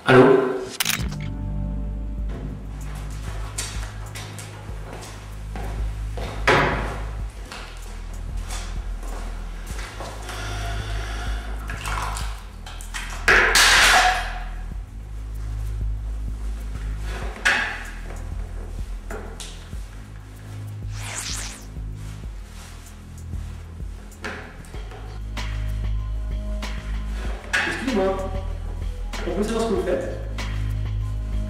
Allô? Excusez-moi, on peut savoir ce que vous faites?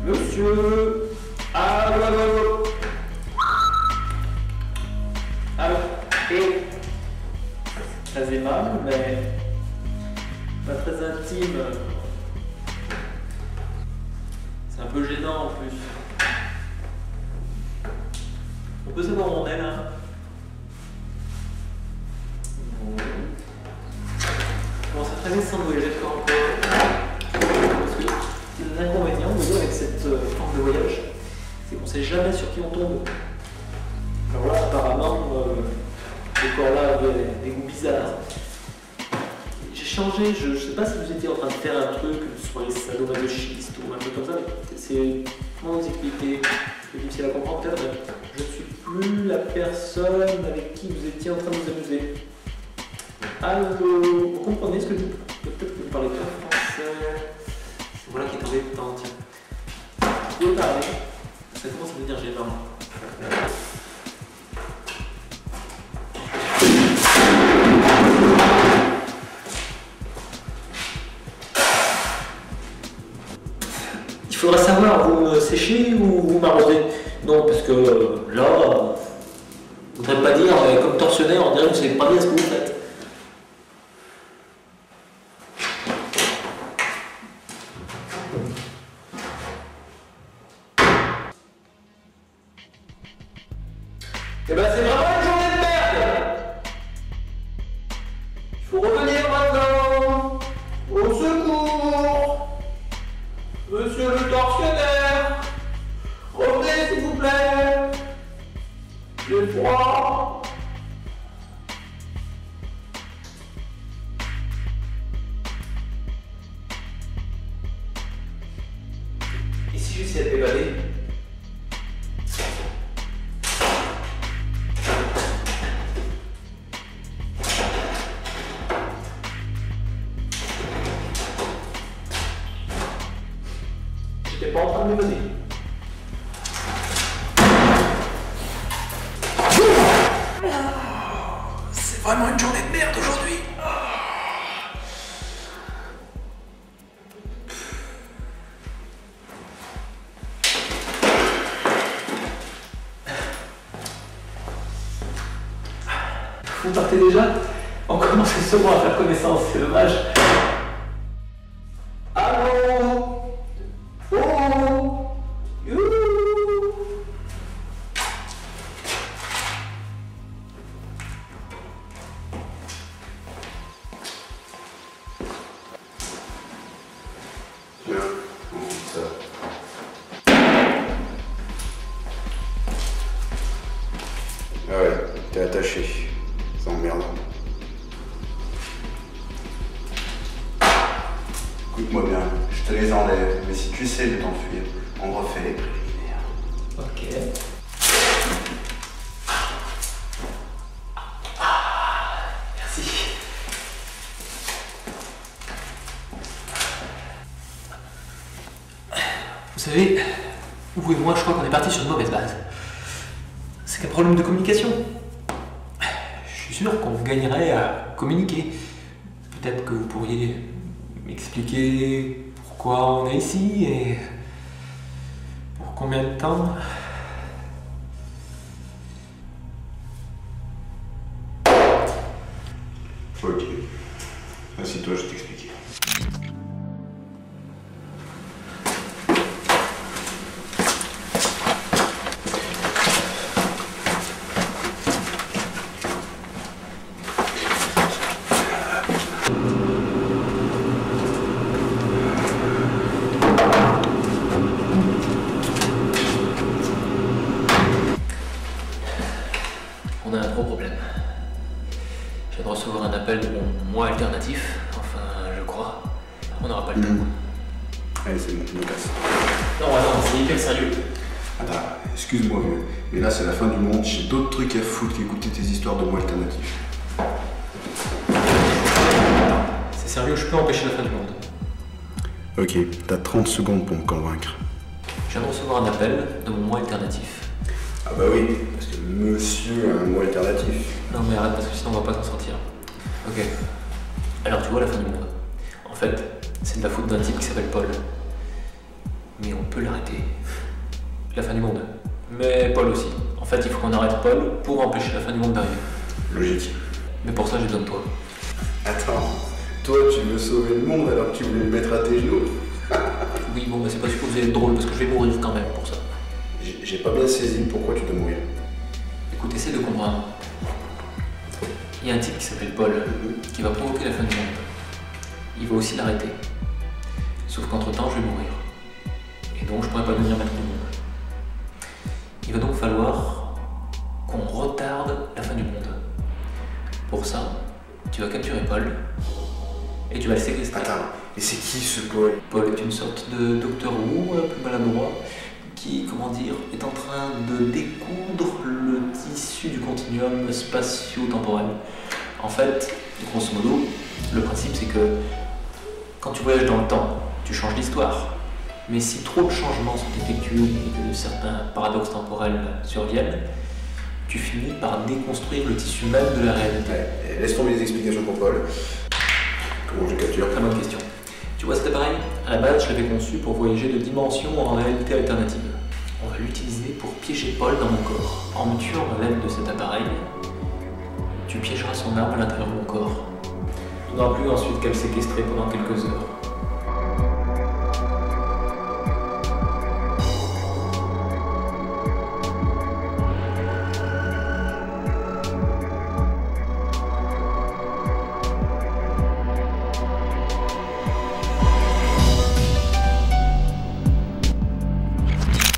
Monsieur... Allô, allô, allô? Allô? Et... Très aimable, mais... pas très intime. C'est un peu gênant en plus. On peut savoir où on est là? Ça très vite sans voyager de corps encore. Parce que l'inconvénient avec cette forme de voyage, c'est qu'on ne sait jamais sur qui on tombe. Alors là, apparemment, ce corps-là avait des goûts bizarres. J'ai changé, je ne sais pas si vous étiez en train de faire un truc, soit les sadomasochistes ou un truc comme ça, mais c'est. Comment vous expliquer? C'est difficile à comprendre peut-être, mais je ne suis plus la personne avec qui vous étiez en train de vous amuser. Allô, vous comprenez ce que je dis? Peut-être que vous parlez pas français. Voilà qui est tombé dedans, tiens. Vous pouvez parler. Ça commence à devenir gênant. Il faudra savoir, vous me séchez ou vous m'arrosez? Non, parce que là, je voudrais pas dire, comme tortionnaire, on dirait que vous savez pas bien ce que vous faites. Eh ben c'est vraiment une journée de merde! Il faut revenir maintenant! Au secours! Monsieur le tortionnaire! Revenez s'il vous plaît! J'ai froid! Et si j'essayais de m'évader? J'étais pas en train de m'évader. C'est vraiment une journée de merde aujourd'hui. Vous partez déjà? On commence seulement à faire connaissance, c'est dommage. Allô? Oh! Youhou! Tiens, comment ça? Ah ouais, t'es attaché. C'est emmerdant. Écoute-moi bien, je te les enlève, mais si tu essaies de t'enfuir, on refait les préliminaires. Ok. Merci. Vous savez, vous et moi, je crois qu'on est partis sur une mauvaise base. C'est qu'un problème de communication. Je suis sûr qu'on gagnerait à communiquer. Peut-être que vous pourriez m'expliquer pourquoi on est ici et pour combien de temps. Ok. Assieds-toi, je t'explique. On a un gros problème. Je viens de recevoir un appel de mon moi alternatif. Enfin, je crois. On n'aura pas le temps. Allez, c'est bon, je me casse. Non, attends, c'est hyper sérieux. Attends, excuse-moi, vieux, mais là c'est la fin du monde, j'ai d'autres trucs à foutre qu'écouter tes histoires de mots alternatifs. C'est sérieux, je peux empêcher la fin du monde. Ok, t'as 30 secondes pour me convaincre. Je viens de recevoir un appel de mon moi alternatif. Ah bah oui, parce que monsieur a un mot alternatif. Non mais arrête parce que sinon on va pas s'en sortir. Ok. Alors tu vois la fin du monde. En fait, c'est de la faute d'un type qui s'appelle Paul. Mais on peut l'arrêter. La fin du monde. Mais Paul aussi. En fait, il faut qu'on arrête Paul pour empêcher la fin du monde d'arriver. Logique. Mais pour ça, j'ai besoin de toi. Attends, toi tu veux sauver le monde alors que tu voulais le mettre à tes genoux? Oui, bon, mais c'est pas supposé être drôle parce que je vais mourir quand même pour ça. J'ai pas bien saisi pourquoi tu dois mourir. Écoute, essaie de comprendre. Il y a un type qui s'appelle Paul qui va provoquer la fin du monde. Il va aussi l'arrêter. Sauf qu'entre-temps, je vais mourir. Et donc, je pourrais pas devenir maître du monde. Il va donc falloir qu'on retarde la fin du monde. Pour ça, tu vas capturer Paul et tu vas le séquestrer. Attends, mais c'est qui ce Paul? Paul est une sorte de Docteur Who, plus maladroit, qui, comment dire, est en train de découdre le tissu du continuum spatio-temporel. En fait, grosso modo, le principe c'est que quand tu voyages dans le temps, tu changes l'histoire. Mais si trop de changements sont effectués et que certains paradoxes temporels surviennent, tu finis par déconstruire le tissu même de la réalité. Ouais, laisse tomber les explications pour Paul. Comment je le capture? Très bonne question. Tu vois cet appareil? À la base, je l'avais conçu pour voyager de dimension en réalité alternative. On va l'utiliser pour piéger Paul dans mon corps. En me tuant à l'aide de cet appareil, tu piégeras son âme à l'intérieur de mon corps. Tu n'auras plus ensuite qu'à le séquestrer pendant quelques heures.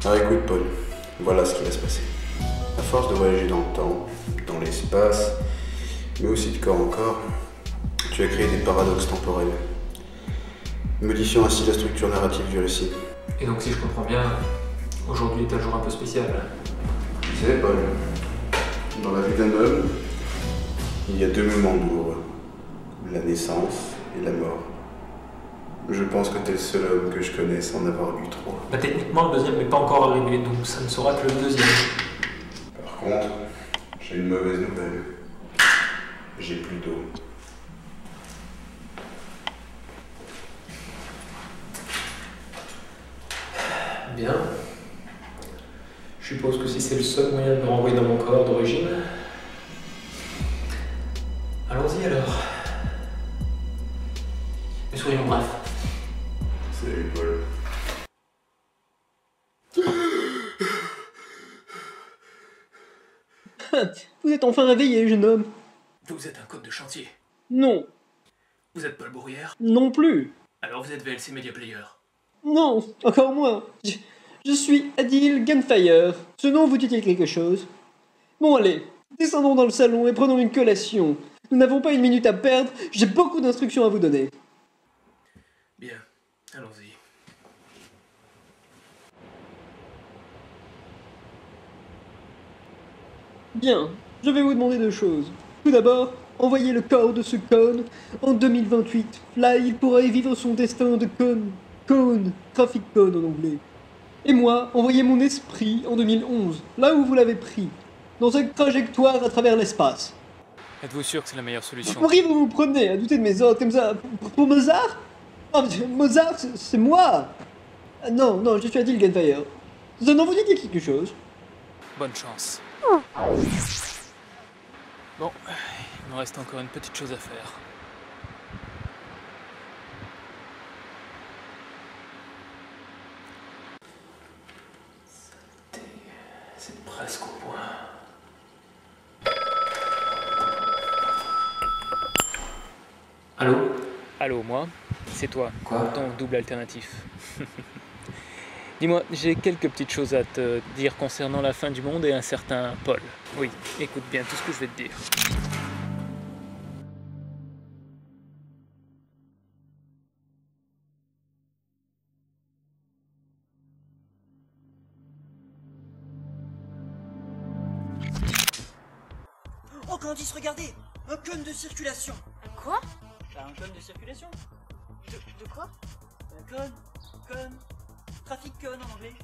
Alors écoute Paul, voilà ce qui va se passer. À force de voyager dans le temps, dans l'espace, mais aussi de corps en corps, tu as créé des paradoxes temporels, modifiant ainsi la structure narrative du récit. Et donc si je comprends bien, aujourd'hui est un jour un peu spécial. Tu sais Paul, dans la vie d'un homme, il y a deux moments douloureux, la naissance et la mort. Je pense que t'es le seul homme que je connaisse en avoir eu trois. Bah, techniquement, le deuxième n'est pas encore arrivé, donc ça ne sera que le deuxième. Par contre, j'ai une mauvaise nouvelle. J'ai plus d'eau. Bien. Je suppose que si c'est le seul moyen de me renvoyer dans mon corps d'origine. Allons-y alors. Mais soyons brefs. Salut Paul. Vous êtes enfin réveillé, jeune homme. Vous êtes un code de chantier. Non, Vous êtes Paul Bourrière. non plus. Alors vous êtes VLC Media Player. Non, encore moins. Je suis Adil Gunfire. Ce nom vous dit-il quelque chose? Bon allez, descendons dans le salon et prenons une collation. Nous n'avons pas une minute à perdre, j'ai beaucoup d'instructions à vous donner. Bien, allons-y. Bien, je vais vous demander deux choses. Tout d'abord, envoyez le corps de ce cône en 2028. Là, il pourra y vivre son destin de cône, trafic cône en anglais. Et moi, envoyez mon esprit en 2011, là où vous l'avez pris, dans cette trajectoire à travers l'espace. Êtes-vous sûr que c'est la meilleure solution? Pour qui vous vous prenez à douter de mes ordres comme ça? Pour Mozart? Oh, Mozart, c'est moi! Ah, non, non, je suis Adil Gunfire. Ça n'en vous dit quelque chose? Bonne chance. Bon, il me reste encore une petite chose à faire. C'est presque au point. Allô? Allô, moi? C'est toi, Quoi? ton double alternatif. Dis-moi, j'ai quelques petites choses à te dire concernant la fin du monde et un certain Paul. Oui, écoute bien tout ce que je vais te dire. Oh, Candice, regardez! Un cône de circulation! Quoi? Bah, un cône de circulation. De quoi? Un cône. Trafic cône en anglais.